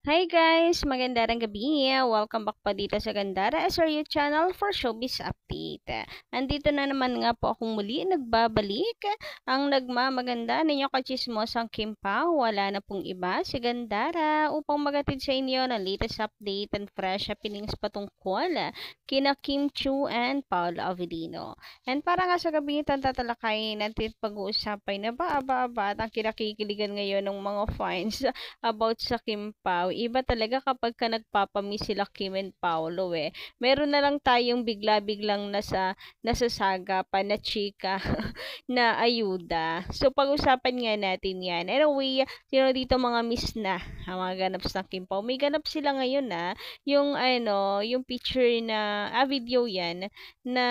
Hi guys! Magandang gabi! Welcome back pa dito sa Gandara SRU channel for Showbiz Update. Andito na naman nga po akong muli nagbabalik. Ang nagmamaganda ninyo kachismosang Kim Pao, wala na pong iba si Gandara upang magatid sa inyo ng latest update and fresh happenings patungkol kina Kim Chiu and Paolo Avellino. And para nga sa gabi ito tatalakayin natin pag-uusapay na ba at ang kinakikiligan ngayon ng mga fans about sa Kim Pao. Iba talaga kapag ka nagpapamiss sila Kim and Paolo eh. Meron na lang tayong bigla-biglang nasasagapan na chika na ayuda. So pag-usapan nga natin yan. Anyway, sino dito mga miss na ang mga ganaps ng Kim Pao. May ganap sila ngayon na yung picture na video yan na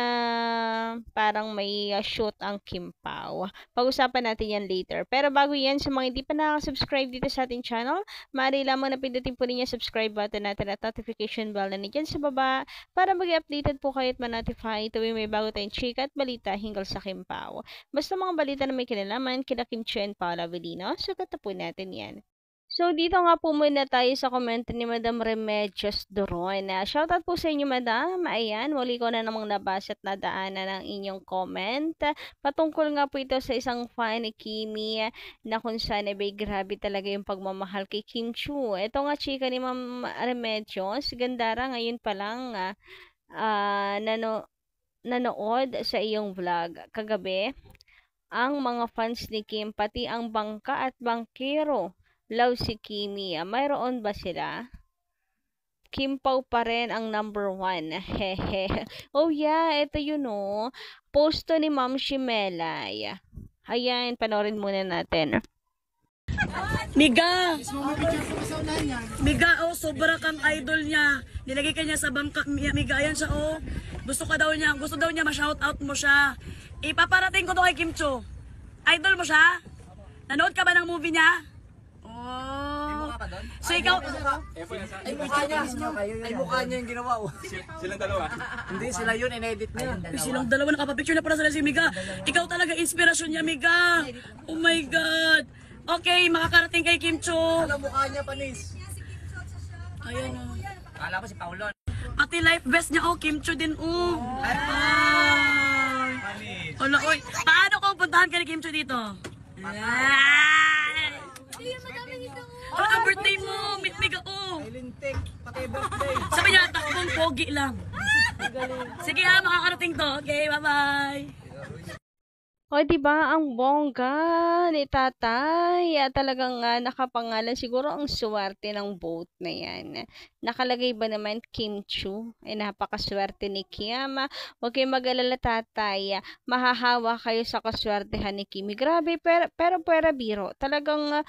parang may shoot ang Kim Pao. Pag-usapan natin yan later. Pero bago yan, sa mga hindi pa nakasubscribe dito sa ating channel, maaari lamang na pindutin po ninyo subscribe button natin at notification bell na nandyan sa baba para mag-updated po kayo at ma-notify tuwing may bago tayong chika at balita hinggil sa Kim Pao. Basta mga balita na may kinalaman kina Kim Chiu and Paolo Avellino, sagot na po natin yan. So, dito nga po muna tayo sa comment ni Madam Remedios Doron. Shoutout po sa inyo, Madam. Ayan, wali ko na namang nabasa at nadaanan ng inyong comment. Patungkol nga po ito sa isang fan ni Kimi na kung saan grabe talaga yung pagmamahal kay Kim Chiu. Ito nga, chika ni Ma'am Remedios. Gandara, ngayon pa lang nanood sa iyong vlog kagabi. Ang mga fans ni Kim, pati ang bangka at bangkero, love si Kimi. Mayroon ba sila? Kim Pao pa rin ang number 1. Hehe. Oh yeah, ito yun oh. Posto ni Ma'am Shimelay. Ayan, panoorin muna natin. Miga! Miga, oh, sobra kang idol niya. Nilagay ka niya sa bangka, Miga, ayan siya, oh. Gusto daw niya ma-shoutout mo siya. Ipaparating ko to kay Kim Chiu. Idol mo siya? Nanood ka ba ng movie niya? Oh. So ikaw, Ay mukha niya yung ginawa. Silang dalawa. Hindi, sila yun, in-edit niya. silang dalawa nakapapicture na para sa si Miga. Ikaw talaga inspirasyon niya, Miga. Oh my God. Okay, makakarating kay Kim Chiu. Alam mukha niya, panis. Ayan, oh. Kala ko si Paulon. Pati life vest niya, oh, Kim Chiu din, oh. Ay. Wala, oy. Paano ko puntahan ka ni Kim Chiu dito? Ay. Ano ang birthday mo? Meet me ka, oh. Lintik, pati birthday. Sabi niya, takbong pogi lang. Sige ha, makakarating to. Okay, bye-bye. O, diba, ang bongga ni tatay. Talagang nakapangalan. Siguro ang swerte ng boat na yan. Nakalagay ba naman Kim Chiu? Ay, napakaswerte ni Kim. Huwag kayong mag-alala, tatay. Mahahawa kayo sa kaswertehan ni Kimi. Grabe, pero biro. Talagang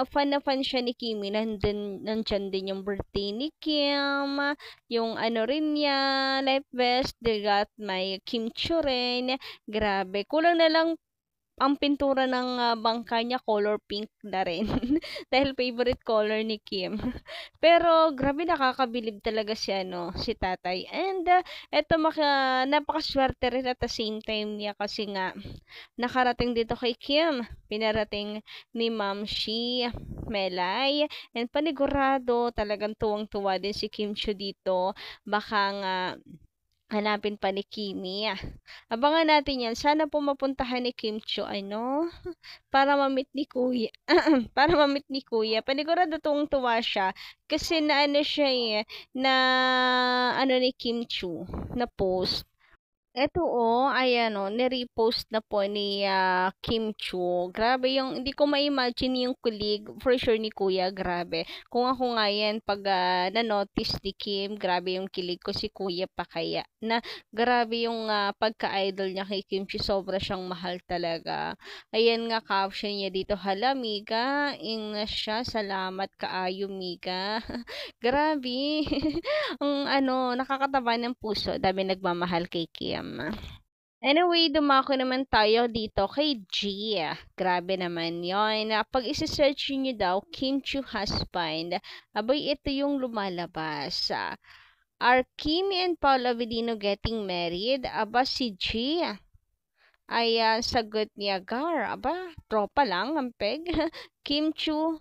fan na fan siya ni Kimi. Nandyan din yung birthday ni Kim. Yung ano rin niya, life vest. They got my Kim Chiu rin. Grabe. Kulang na lang ang pintura ng bangka niya color pink na rin. Dahil favorite color ni Kim. Pero grabe nakakabilib talaga si tatay. And eto napakaswerte rin at the same time niya kasi nga nakarating dito kay Kim. Pinarating ni Ma'am Shi Melay. And panigurado talagang tuwang-tuwa din si Kim Chiu dito. Baka nga hanapin pa ni Kimi. Abangan natin yan. Sana po mapuntahan ni Kim Chiu, para ma-meet ni Kuya. Para ma-meet ni Kuya. Panigurado tuwang-tuwa siya. Kasi na siya na ni Kim Chiu, na post. Eto ayan ni-repost na po ni Kim Chiu. Grabe hindi ko ma-imagine yung kulig, for sure ni Kuya, grabe. Kung ako nga yan, pag na-notice ni Kim, grabe yung kilig ko si Kuya pa kaya. Na grabe yung pagka-idol niya kay Kim Chiu, sobra siyang mahal talaga. Ayan nga caption niya dito, hala Miga, inga siya, salamat kaayo Miga. Grabe. Ang nakakataba ng puso, dami nagmamahal kay Kim. Anyway, dumako naman tayo dito kay G. Grabe naman yon. Pag isi-search nyo daw, Kim Chiu husband, abay ito yung lumalabas. Are Kim and Paolo Avellino getting married? Aba si G ay sagot niya, Gar, aba, tropa lang ang peg. Kim Chiu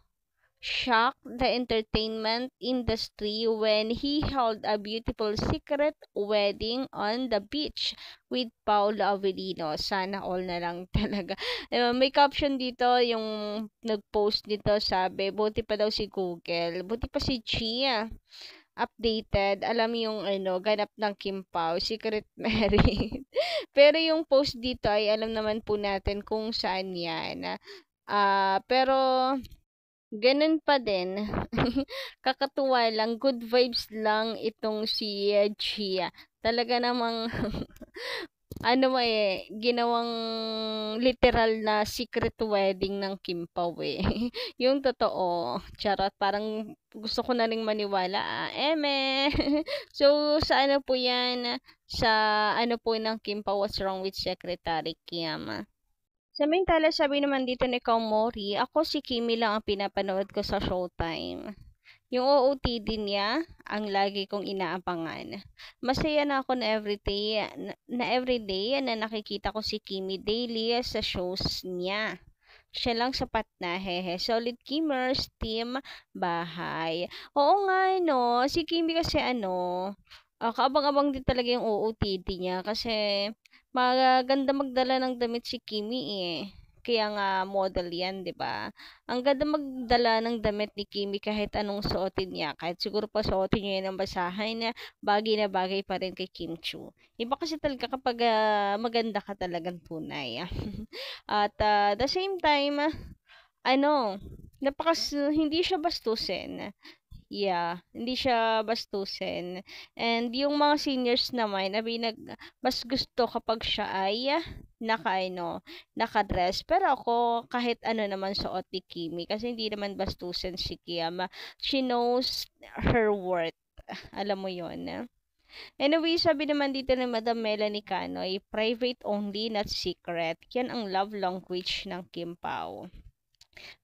shocked the entertainment industry when he held a beautiful secret wedding on the beach with Paolo Avellino. Sana all na lang talaga. May caption dito, yung nag-post dito, sabi, buti pa daw si Google, buti pa si Chia updated, alam yung ganap ng Kim Pao, secret married. Pero yung post dito ay alam naman po natin kung saan yan. Pero ganun pa din. Kakatuwa lang, good vibes lang itong si Gia. Talaga namang ginawang literal na secret wedding ng Kim Pao eh. Yung totoo, charot, parang gusto ko na ring maniwala, eme. So, sa ano po yan, sa ano po ng Kim Pao, what's wrong with Secretary Kim? Samantala, sabi naman dito ni Komori, ako si Kimi lang ang pinapanood ko sa Showtime. Yung OOTD niya, ang lagi kong inaabangan. Masaya na ako na everyday na nakikita ko si Kimi daily sa shows niya. Siya lang sapat na, hehe. Solid Kimers, team, bahay. Oo nga, no. Si Kimi kasi kaabang-abang din talaga yung OOTD niya kasi maganda magdala ng damit si Kimi eh. Kaya nga model yan, 'di ba? Ang ganda magdala ng damit ni Kimi kahit anong suotin niya. Kahit siguro pa suotin niya yan ng basahin na bagay pa rin kay Kim Chu. Iba kasi talaga kapag maganda ka talagang tunay. At the same time, hindi siya bastusin. Yeah, hindi siya bastusin. And yung mga seniors naman, mas gusto kapag siya ay naka-dress. Pero ako, kahit ano naman suot ni Kimi, kasi hindi naman bastusin si Kim. She knows her worth. Alam mo yon. Anyway, sabi naman dito ni Madam Melanie Canoy, private only, not secret. Yan ang love language ng Kim Pao.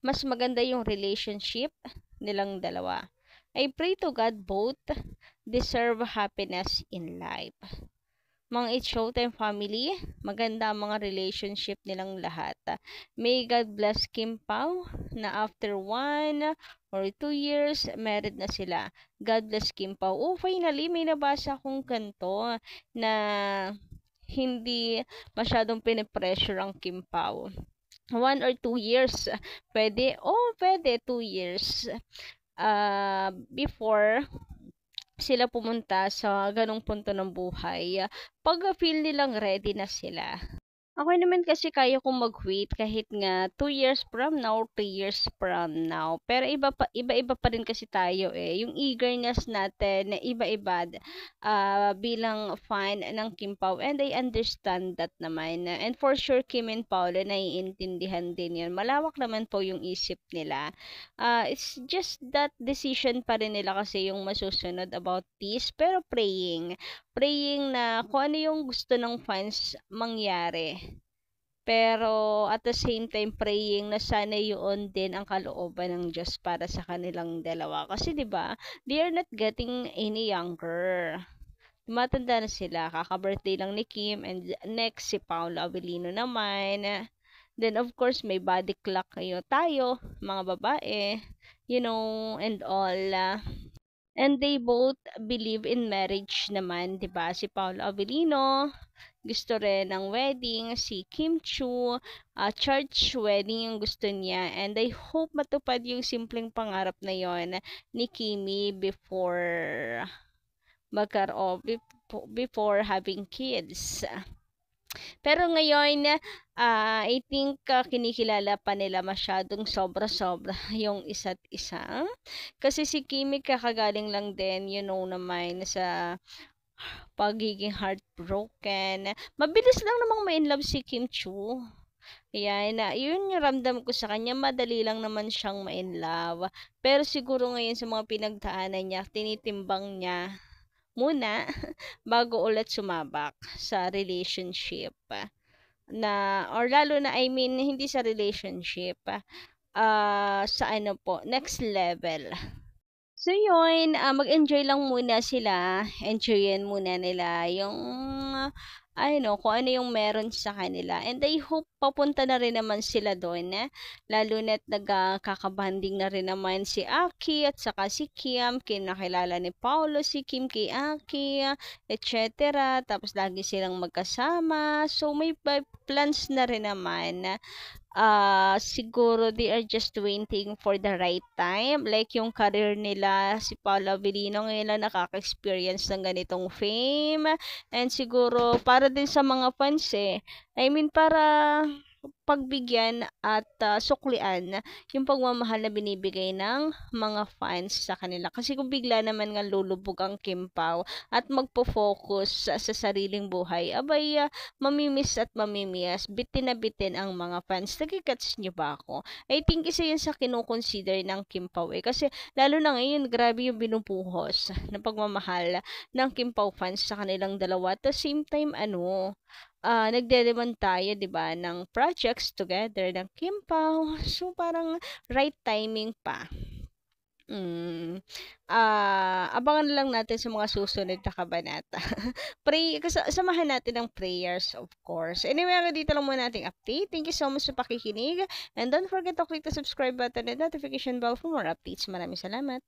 Mas maganda yung relationship nilang dalawa. I pray to God both deserve happiness in life. Mga It's Showtime family, maganda ang mga relationship nilang lahat. May God bless Kim Pao na after 1 or 2 years, married na sila. God bless Kim Pao. Oh, finally, may nabasa akong ganito na hindi masyadong pinipressure ang Kim Pao. 1 or 2 years. Pwede? Oh, pwede. 2 years. Before sila pumunta sa ganong punto ng buhay, pag feel nilang ready na sila. Ako naman kasi kaya kong mag-wait kahit nga 2 years from now, 3 years from now. Pero iba-iba pa rin kasi tayo eh. Yung eagerness natin na iba-iba bilang fan ng Kim Pao. And I understand that naman. And for sure, Kim and Paolo, naiintindihan din yun. Malawak naman po yung isip nila. It's just that decision pa rin nila kasi yung masusunod about this. Pero praying na kung ano yung gusto ng fans mangyari. Pero at the same time praying na sana yun din ang kalooban ng Diyos para sa kanilang dalawa. Kasi 'di ba, they are not getting any younger. Tumatanda na sila, kaka-birthday lang ni Kim and next si Paolo Avellino naman. Then of course may body clock tayo, mga babae, and all. And they both believe in marriage naman, 'di ba? Si Paolo Avellino gusto rin ng wedding, si Kim Chu, church wedding yung gusto niya. And I hope matupad yung simpleng pangarap na yon ni Kimi before before having kids. Pero ngayon, I think kinikilala pa nila masyadong sobra-sobra yung isa't isa. Kasi si Kimi kakagaling lang din, naman sa pagiging heartbroken. Mabilis lang namang ma-inlove si Kim Chu. Ayan, yun yung ramdam ko sa kanya. Madali lang naman siyang ma-inlove. Pero siguro ngayon sa mga pinagdaanan niya, tinitimbang niya muna bago ulit sumabak sa relationship or lalo na hindi sa relationship sa next level. So yun, mag-enjoy lang muna sila, enjoyin muna nila yung kung ano yung meron sa kanila. And I hope papunta na rin naman sila doon, lalo na't nagkakabanding na rin naman si Aki at saka si Kim. Nakilala ni Paolo si Kim kay Aki, etc. Tapos lagi silang magkasama. So may plans na rin naman. Siguro they are just waiting for the right time. Like yung career nila, si Paolo Avellino ngayon lang nakaka-experience ng ganitong fame. And siguro para din sa mga fans I mean para pagbigyan at suklian yung pagmamahal na binibigay ng mga fans sa kanila. Kasi kung bigla naman nga lulubog ang Kim Pao at magpo-focus sa sariling buhay, abay, mamimiss at mamimias, bitin na bitin ang mga fans. Nagigets niyo ba ako? I think isa yun sa kinukonsider ng Kim Pao Kasi lalo na ngayon, grabe yung binubuhos ng pagmamahal ng Kim Pao fans sa kanilang dalawa. At the same time, nagde-demand tayo, 'di ba, ng projects together ng Kim Pao. So parang right timing pa. Abangan na lang natin sa mga susunod na kabanata. Samahan natin ng prayers, of course. Anyway, dito lang muna nating update. Thank you so much sa pakikinig. And don't forget to click the subscribe button and notification bell for more updates. Maraming salamat.